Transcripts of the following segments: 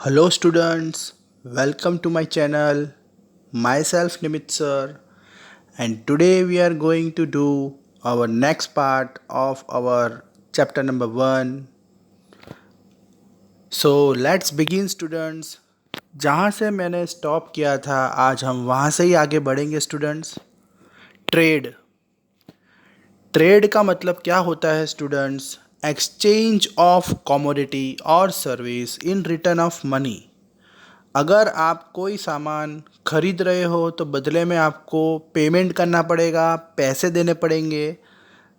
Hello students, welcome to my channel. Myself Nimit sir, and today we are going to do our next part of our chapter number 1. So let's begin students. जहाँ से मैंने stop किया था आज हम वहाँ से ही आगे बढ़ेंगे स्टूडेंट्स। ट्रेड ट्रेड का मतलब क्या होता है स्टूडेंट्स? एक्सचेंज ऑफ कमोडिटी और service in return of money. अगर आप कोई सामान खरीद रहे हो तो बदले में आपको पेमेंट करना पड़ेगा, पैसे देने पड़ेंगे।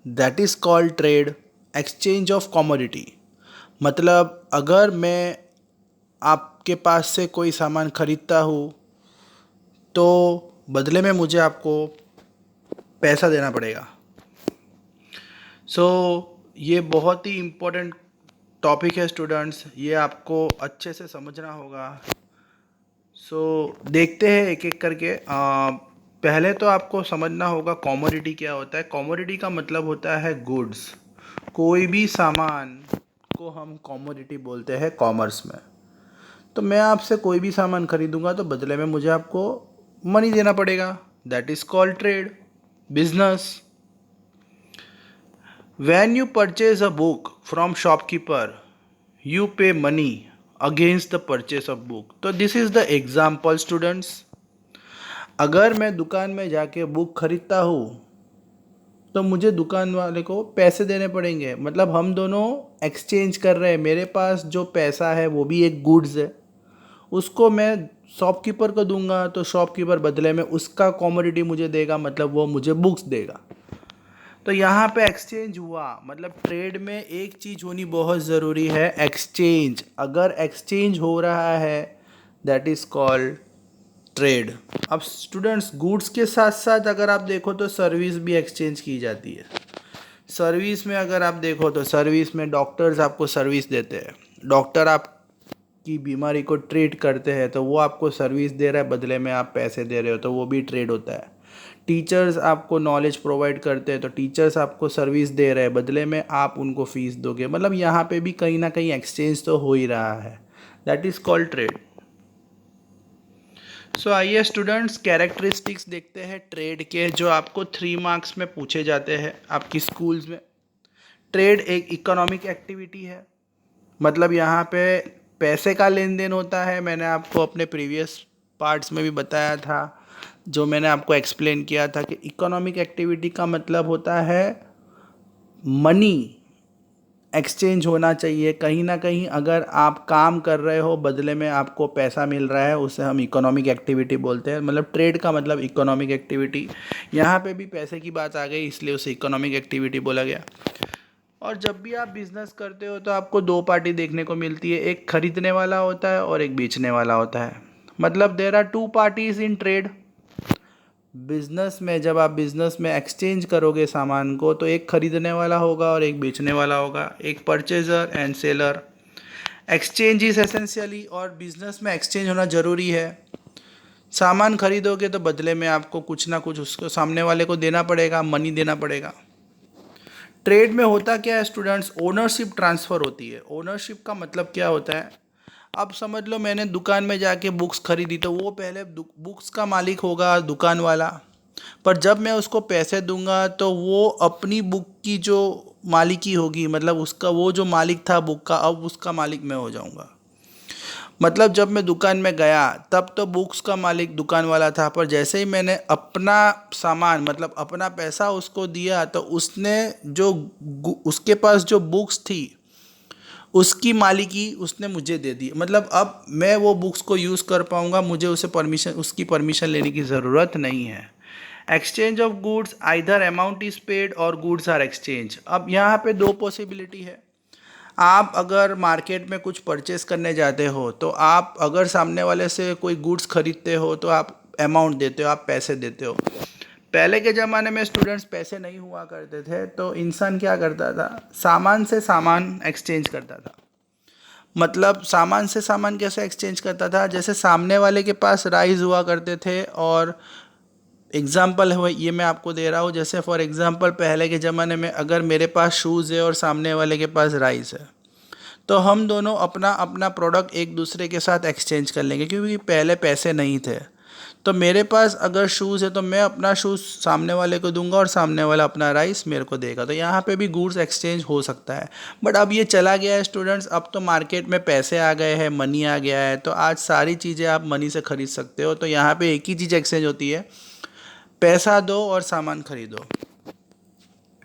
That is called trade, exchange of commodity. मतलब अगर मैं आपके पास से कोई सामान खरीदता हूँ तो बदले में मुझे आपको पैसा देना पड़ेगा। ये बहुत ही इम्पोर्टेंट टॉपिक है स्टूडेंट्स, ये आपको अच्छे से समझना होगा। देखते हैं एक एक करके। पहले तो आपको समझना होगा कमोडिटी क्या होता है। कमोडिटी का मतलब होता है गुड्स। कोई भी सामान को हम कमोडिटी बोलते हैं कॉमर्स में। तो मैं आपसे कोई भी सामान खरीदूंगा तो बदले में मुझे आपको मनी देना पड़ेगा। That is called trade, business. When you purchase a book from shopkeeper you pay money against the purchase of book. तो this is the example students. अगर मैं दुकान में जाके बुक खरीदता हूँ तो मुझे दुकान वाले को पैसे देने पड़ेंगे। मतलब हम दोनों एक्सचेंज कर रहे हैं। मेरे पास जो पैसा है वो भी एक गुड्स है, उसको मैं शॉपकीपर को दूंगा तो शॉपकीपर बदले में उसका कमोडिटी मुझे देगा, मतलब वो मुझे बुक्स देगा। तो यहाँ पे एक्सचेंज हुआ। मतलब ट्रेड में एक चीज़ होनी बहुत ज़रूरी है, एक्सचेंज। अगर एक्सचेंज हो रहा है दैट इज़ कॉल्ड ट्रेड। अब स्टूडेंट्स, गुड्स के साथ साथ अगर आप देखो तो सर्विस भी एक्सचेंज की जाती है। सर्विस में अगर आप देखो तो सर्विस में डॉक्टर्स आपको सर्विस देते हैं। डॉक्टर आपकी बीमारी को ट्रीट करते हैं तो वो आपको सर्विस दे रहा है, बदले में आप पैसे दे रहे हो, तो वो भी ट्रेड होता है। टीचर्स आपको नॉलेज प्रोवाइड करते हैं तो टीचर्स आपको सर्विस दे रहे हैं, बदले में आप उनको फीस दोगे। मतलब यहाँ पे भी कहीं ना कहीं एक्सचेंज तो हो ही रहा है। That is called trade. आइए स्टूडेंट्स, कैरेक्टरिस्टिक्स देखते हैं ट्रेड के, जो आपको 3 मार्क्स में पूछे जाते हैं आपकी स्कूल्स में। ट्रेड एक इकोनॉमिक एक्टिविटी है। मतलब यहाँ पे पैसे का लेन देन होता है। मैंने आपको अपने प्रीवियस पार्ट्स में भी बताया था, जो मैंने आपको एक्सप्लेन किया था कि इकोनॉमिक एक्टिविटी का मतलब होता है मनी एक्सचेंज होना चाहिए कहीं ना कहीं। अगर आप काम कर रहे हो, बदले में आपको पैसा मिल रहा है, उसे हम इकोनॉमिक एक्टिविटी बोलते हैं। मतलब ट्रेड का मतलब इकोनॉमिक एक्टिविटी। यहाँ पे भी पैसे की बात आ गई, इसलिए उसे इकोनॉमिक एक्टिविटी बोला गया। और जब भी आप बिजनेस करते हो तो आपको दो पार्टी देखने को मिलती है, एक खरीदने वाला होता है और एक बेचने वाला होता है। मतलब there are two parties in trade. Business में जब आप बिजनेस में एक्सचेंज करोगे सामान को तो एक खरीदने वाला होगा और एक बेचने वाला होगा, एक purchaser and seller. Exchange is essentially, और बिजनेस में एक्सचेंज होना ज़रूरी है। सामान खरीदोगे तो बदले में आपको कुछ ना कुछ उसको सामने वाले को देना पड़ेगा, मनी देना पड़ेगा। ट्रेड में होता क्या है स्टूडेंट्स? ओनरशिप ट्रांसफ़र होती है। ओनरशिप का मतलब क्या होता है? अब समझ लो मैंने दुकान में जाके बुक्स खरीदी तो वो पहले बुक्स का मालिक होगा दुकान वाला, पर जब मैं उसको पैसे दूंगा तो वो अपनी बुक की जो मालिकी होगी, मतलब उसका वो जो मालिक था बुक का, अब उसका मालिक मैं हो जाऊंगा। मतलब जब मैं दुकान में गया तब तो बुक्स का मालिक दुकान वाला था, पर जैसे ही मैंने अपना सामान मतलब अपना पैसा उसको दिया तो उसने जो उसके पास जो बुक्स थी उसकी मालिकी उसने मुझे दे दी। मतलब अब मैं वो बुक्स को यूज़ कर पाऊँगा, मुझे उसकी परमिशन लेने की ज़रूरत नहीं है। Exchange of goods, either amount is paid और गुड्स आर एक्सचेंज। अब यहाँ पे दो पॉसिबिलिटी है। आप अगर मार्केट में कुछ परचेस करने जाते हो तो आप अगर सामने वाले से कोई गुड्स खरीदते हो तो आप अमाउंट देते हो, आप पैसे देते हो। पहले के ज़माने में स्टूडेंट्स पैसे नहीं हुआ करते थे तो इंसान क्या करता था, सामान से सामान एक्सचेंज करता था। मतलब सामान से सामान कैसे एक्सचेंज करता था? जैसे सामने वाले के पास राइस हुआ करते थे, और एग्ज़ाम्पल है ये मैं आपको दे रहा हूँ। जैसे फॉर एग्ज़ाम्पल पहले के ज़माने में अगर मेरे पास शूज़ है और सामने वाले के पास राइस है, तो हम दोनों अपना अपना प्रोडक्ट एक दूसरे के साथ एक्सचेंज कर लेंगे, क्योंकि पहले पैसे नहीं थे। तो मेरे पास अगर शूज़ है तो मैं अपना शूज़ सामने वाले को दूंगा और सामने वाला अपना राइस मेरे को देगा। तो यहाँ पे भी गुड्स एक्सचेंज हो सकता है। बट अब ये चला गया है स्टूडेंट्स, अब तो मार्केट में पैसे आ गए हैं, मनी आ गया है, तो आज सारी चीज़ें आप मनी से खरीद सकते हो। तो यहाँ पे एक ही चीज़ एक्सचेंज होती है, पैसा दो और सामान खरीदो।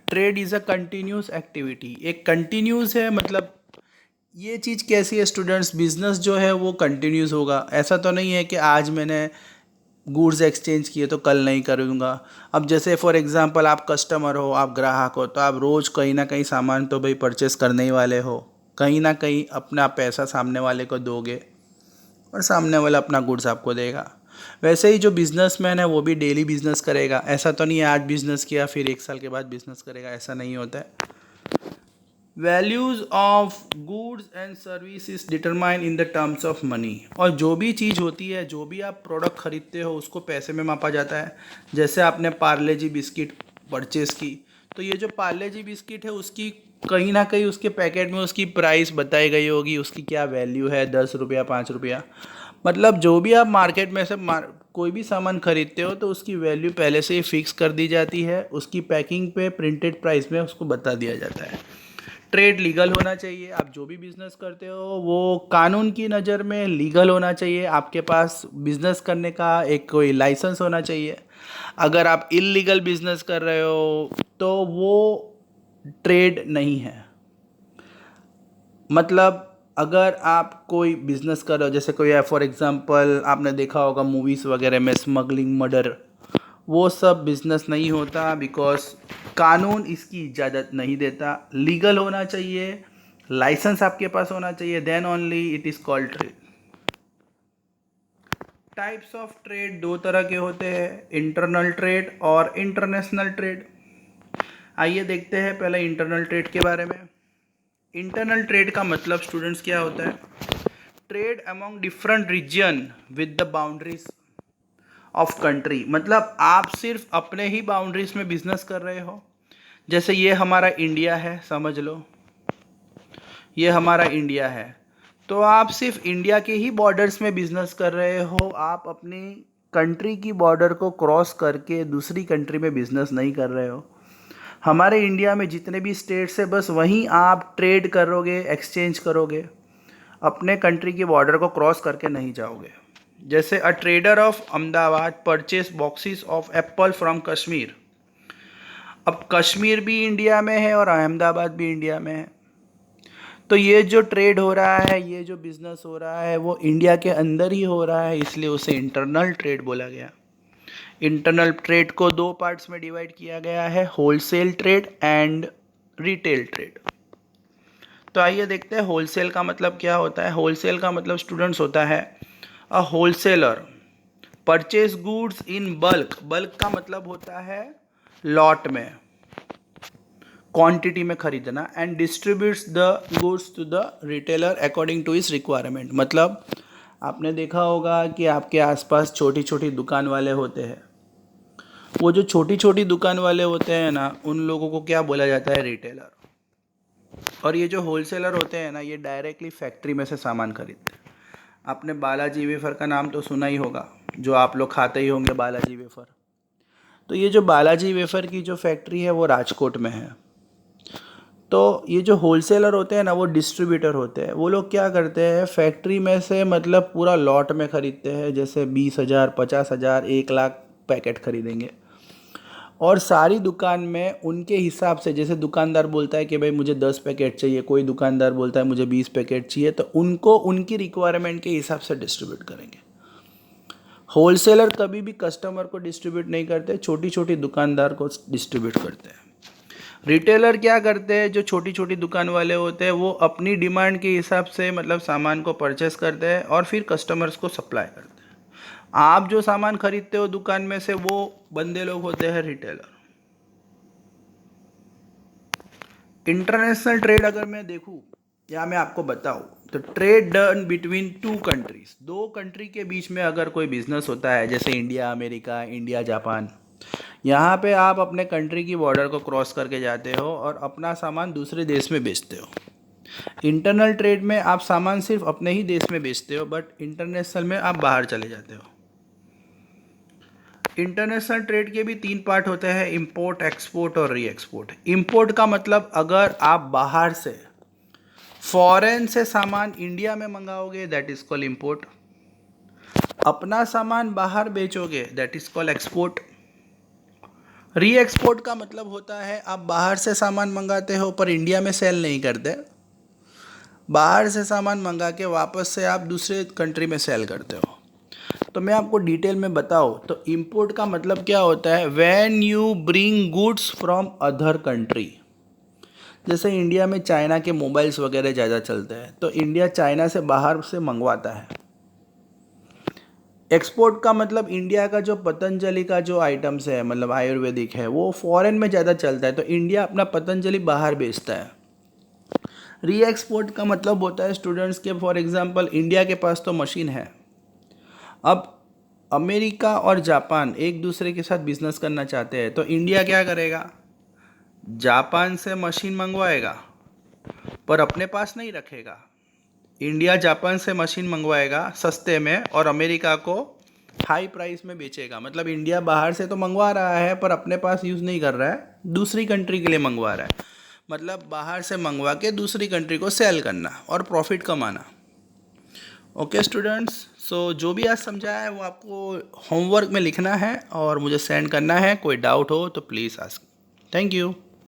Trade is a continuous activity, एक कंटिन्यूस है। मतलब ये चीज़ कैसी है स्टूडेंट्स, बिजनेस जो है वो कंटिन्यूस होगा। ऐसा तो नहीं है कि आज मैंने गुड्स एक्सचेंज किए तो कल नहीं करूँगा। अब जैसे फॉर एग्जांपल आप कस्टमर हो, आप ग्राहक हो, तो आप रोज़ कहीं ना कहीं सामान तो भाई परचेस करने ही वाले हो। कहीं ना कहीं अपना पैसा सामने वाले को दोगे और सामने वाला अपना गुड्स आपको देगा। वैसे ही जो बिजनेसमैन है वो भी डेली बिजनेस करेगा। ऐसा तो नहीं है आज बिजनेस किया फिर एक साल के बाद बिजनेस करेगा, ऐसा नहीं होता है। Values of goods and services determine in the terms of money. और जो भी चीज़ होती है, जो भी आप प्रोडक्ट खरीदते हो, उसको पैसे में मापा जाता है। जैसे आपने पार्ले जी बिस्किट परचेज़ की, तो ये जो पार्ले जी बिस्किट है उसकी कहीं ना कहीं उसके पैकेट में उसकी प्राइस बताई गई होगी, उसकी क्या वैल्यू है, 10 रुपया 5 रुपया। मतलब जो भी आप मार्केट में से कोई भी सामान खरीदते हो तो उसकी वैल्यू पहले से ही फिक्स कर दी जाती है, उसकी पैकिंग पे प्रिंटेड प्राइस में उसको बता दिया जाता है। ट्रेड लीगल होना चाहिए। आप जो भी बिजनेस करते हो वो कानून की नज़र में लीगल होना चाहिए। आपके पास बिजनेस करने का एक कोई लाइसेंस होना चाहिए। अगर आप इलीगल बिजनेस कर रहे हो तो वो ट्रेड नहीं है। मतलब अगर आप कोई बिजनेस कर रहे हो, जैसे कोई है फॉर एग्जांपल आपने देखा होगा मूवीज़ वगैरह में स्मगलिंग, मर्डर, वो सब बिजनेस नहीं होता, बिकॉज कानून इसकी इजाज़त नहीं देता। लीगल होना चाहिए, लाइसेंस आपके पास होना चाहिए, then only it is called trade. Types of trade दो तरह के होते हैं, इंटरनल ट्रेड और इंटरनेशनल ट्रेड। आइए देखते हैं पहले इंटरनल ट्रेड के बारे में। इंटरनल ट्रेड का मतलब स्टूडेंट्स क्या होता है? Trade among different region with the boundaries of country. मतलब आप सिर्फ अपने ही बाउंड्रीज में बिजनेस कर रहे हो। जैसे ये हमारा इंडिया है, समझ लो ये हमारा इंडिया है, तो आप सिर्फ इंडिया के ही बॉर्डर्स में बिजनेस कर रहे हो। आप अपनी कंट्री की बॉर्डर को क्रॉस करके दूसरी कंट्री में बिजनेस नहीं कर रहे हो। हमारे इंडिया में जितने भी स्टेट्स है बस वहीं आप ट्रेड करोगे, एक्सचेंज करोगे, अपने कंट्री की बॉर्डर को क्रॉस करके नहीं जाओगे। जैसे a trader of Ahmedabad purchase boxes of Apple from Kashmir. अब कश्मीर भी इंडिया में है और अहमदाबाद भी इंडिया में है, तो ये जो ट्रेड हो रहा है, ये जो बिजनेस हो रहा है वो इंडिया के अंदर ही हो रहा है, इसलिए उसे इंटरनल ट्रेड बोला गया। इंटरनल ट्रेड को दो पार्ट्स में डिवाइड किया गया है, wholesale trade and retail trade. तो आइए देखते हैं होलसेल का मतलब क्या होता है। होलसेल का मतलब स्टूडेंट्स होता है a wholesaler purchase goods in bulk. Bulk का मतलब होता है लॉट में, क्वांटिटी में खरीदना, and distributes the goods to the retailer according to his requirement. मतलब आपने देखा होगा कि आपके आसपास छोटी छोटी दुकान वाले होते हैं। वो जो छोटी छोटी दुकान वाले होते हैं ना, उन लोगों को क्या बोला जाता है? रिटेलर। और ये जो होलसेलर होते हैं ना, ये डायरेक्टली फैक्ट्री में से सामान खरीदते हैं। आपने बालाजी वेफर का नाम तो सुना ही होगा, जो आप लोग खाते ही होंगे बालाजी वेफर। तो ये जो बालाजी वेफर की जो फैक्ट्री है वो राजकोट में है। तो ये जो होलसेलर होते हैं ना, वो डिस्ट्रीब्यूटर होते हैं। वो लोग क्या करते हैं, फैक्ट्री में से मतलब पूरा लॉट में ख़रीदते हैं। जैसे 20,000 50,000 1 लाख पैकेट खरीदेंगे, और सारी दुकान में उनके हिसाब से, जैसे दुकानदार बोलता है कि भाई मुझे 10 पैकेट चाहिए, कोई दुकानदार बोलता है मुझे 20 पैकेट चाहिए, तो उनको उनकी रिक्वायरमेंट के हिसाब से डिस्ट्रीब्यूट करेंगे। होलसेलर कभी भी कस्टमर को डिस्ट्रीब्यूट नहीं करते, छोटी छोटी दुकानदार को डिस्ट्रीब्यूट करते हैं। रिटेलर क्या करते हैं, जो छोटी छोटी दुकान वाले होते हैं, वो अपनी डिमांड के हिसाब से मतलब सामान को परचेस करते हैं और फिर कस्टमर्स को सप्लाई करते हैं। आप जो सामान खरीदते हो दुकान में से, वो बंदे लोग होते हैं रिटेलर। इंटरनेशनल ट्रेड अगर मैं देखूं या मैं आपको बताऊं, तो trade done between two countries. दो कंट्री के बीच में अगर कोई बिजनेस होता है, जैसे इंडिया अमेरिका, इंडिया जापान, यहाँ पे आप अपने कंट्री की बॉर्डर को क्रॉस करके जाते हो और अपना सामान दूसरे देश में बेचते हो। इंटरनल ट्रेड में आप सामान सिर्फ अपने ही देश में बेचते हो, बट इंटरनेशनल में आप बाहर चले जाते हो। इंटरनेशनल ट्रेड के भी 3 पार्ट होते हैं, इंपोर्ट, एक्सपोर्ट और री एक्सपोर्ट। इंपोर्ट का मतलब अगर आप बाहर से फॉरेन से सामान इंडिया में मंगाओगे, दैट इज कॉल्ड इंपोर्ट। अपना सामान बाहर बेचोगे, that is called export. Re export का मतलब होता है आप बाहर से सामान मंगाते हो पर इंडिया में सेल नहीं करते, बाहर से सामान मंगा के वापस से आप दूसरे कंट्री में सेल करते हो। तो मैं आपको डिटेल में बताऊँ तो इंपोर्ट का मतलब क्या होता है, when you bring goods from other country. जैसे इंडिया में चाइना के मोबाइल्स वगैरह ज़्यादा चलते हैं, तो इंडिया चाइना से बाहर से मंगवाता है। एक्सपोर्ट का मतलब इंडिया का जो पतंजलि का जो आइटम्स है, मतलब आयुर्वेदिक है, वो फॉरेन में ज़्यादा चलता है, तो इंडिया अपना पतंजलि बाहर बेचता है। री एक्सपोर्ट का मतलब होता है स्टूडेंट्स के, फॉर एग्जांपल इंडिया के पास तो मशीन है, अब अमेरिका और जापान एक दूसरे के साथ बिजनेस करना चाहते हैं, तो इंडिया क्या करेगा, जापान से मशीन मंगवाएगा पर अपने पास नहीं रखेगा। इंडिया जापान से मशीन मंगवाएगा सस्ते में और अमेरिका को हाई प्राइस में बेचेगा। मतलब इंडिया बाहर से तो मंगवा रहा है पर अपने पास यूज़ नहीं कर रहा है, दूसरी कंट्री के लिए मंगवा रहा है। मतलब बाहर से मंगवा के दूसरी कंट्री को सेल करना और प्रॉफिट कमाना। ओके स्टूडेंट्स, सो जो भी आज समझाया है वो आपको होमवर्क में लिखना है और मुझे सेंड करना है। कोई डाउट हो तो प्लीज़ आस्क। Thank you.